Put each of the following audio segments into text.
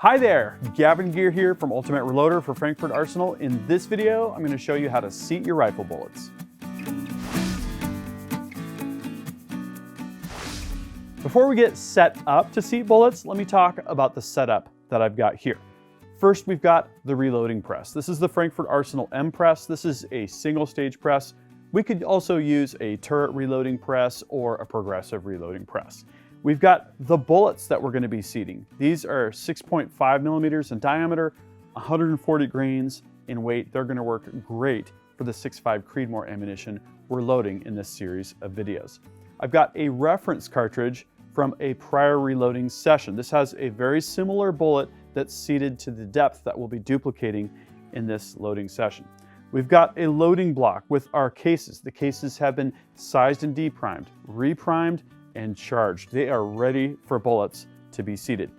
Hi there, Gavin Gear here from Ultimate Reloader for Frankford Arsenal. In this video, I'm going to show you how to seat your rifle bullets. Before we get set up to seat bullets, let me talk about the setup that I've got here. First, we've got the reloading press. This is the Frankford Arsenal M press. This is a single stage press. We could also use a turret reloading press or a progressive reloading press. We've got the bullets that we're going to be seating. These are 6.5 millimeters in diameter, 140 grains in weight. They're going to work great for the 6.5 Creedmoor ammunition we're loading in this series of videos. I've got a reference cartridge from a prior reloading session. This has a very similar bullet that's seated to the depth that we'll be duplicating in this loading session. We've got a loading block with our cases. The cases have been sized and deprimed, reprimed, and charged. They are ready for bullets to be seated.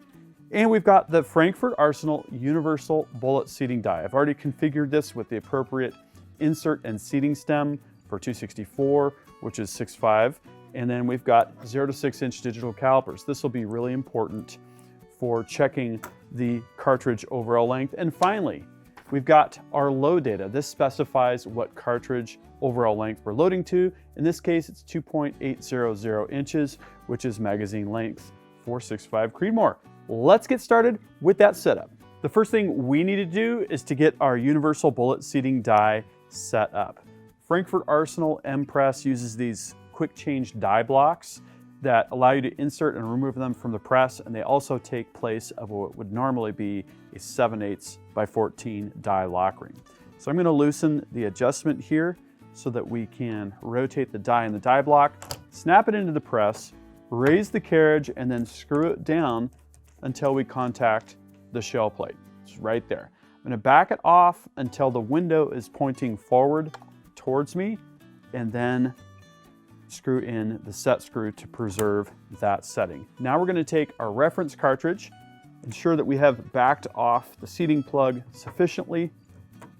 And we've got the Frankford Arsenal Universal Bullet Seating Die. I've already configured this with the appropriate insert and seating stem for 264, which is 6.5. And then we've got 0 to 6 inch digital calipers. This will be really important for checking the cartridge overall length. And finally, we've got our load data. This specifies what cartridge overall length we're loading to. In this case, it's 2.800 inches, which is magazine length for 6.5 Creedmoor. Let's get started with that setup. The first thing we need to do is to get our universal bullet seating die set up. Frankford Arsenal M Press uses these quick change die blocks that allow you to insert and remove them from the press, and they also take place of what would normally be a 7/8 by 14 die lock ring. So I'm going to loosen the adjustment here so that we can rotate the die in the die block, snap it into the press, raise the carriage, and then screw it down until we contact the shell plate. It's right there. I'm going to back it off until the window is pointing forward towards me, and then screw in the set screw to preserve that setting. Now we're going to take our reference cartridge, ensure that we have backed off the seating plug sufficiently,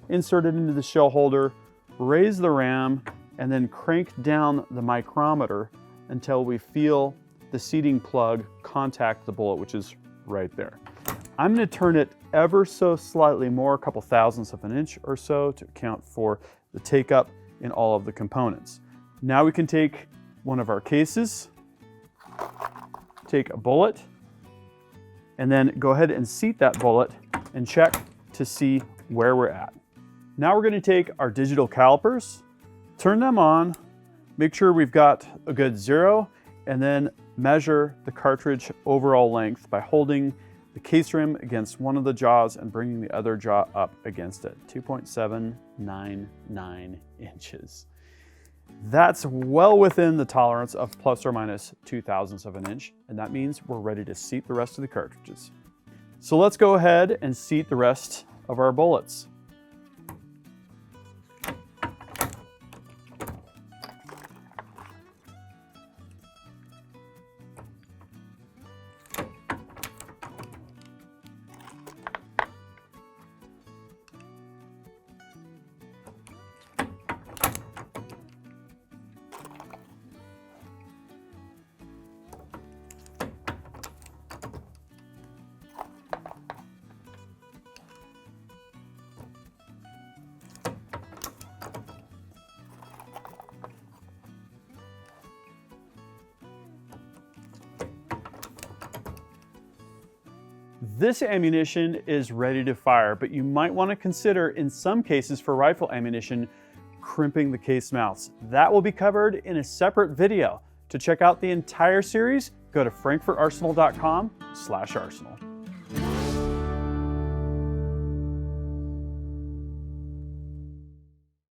insert it into the shell holder, raise the ram, and then crank down the micrometer until we feel the seating plug contact the bullet, which is right there. I'm going to turn it ever so slightly more, a couple thousandths of an inch or so, to account for the take up in all of the components. Now we can take one of our cases, take a bullet, and then go ahead and seat that bullet and check to see where we're at. Now we're going to take our digital calipers, turn them on, make sure we've got a good 0, and then measure the cartridge overall length by holding the case rim against one of the jaws and bringing the other jaw up against it, 2.799 inches. That's well within the tolerance of plus or minus 0.02 of an inch, and that means we're ready to seat the rest of the cartridges. So let's go ahead and seat the rest of our bullets. This ammunition is ready to fire, but you might want to consider, in some cases for rifle ammunition, crimping the case mouths. That will be covered in a separate video. To check out the entire series, go to frankfortarsenal.com/arsenal.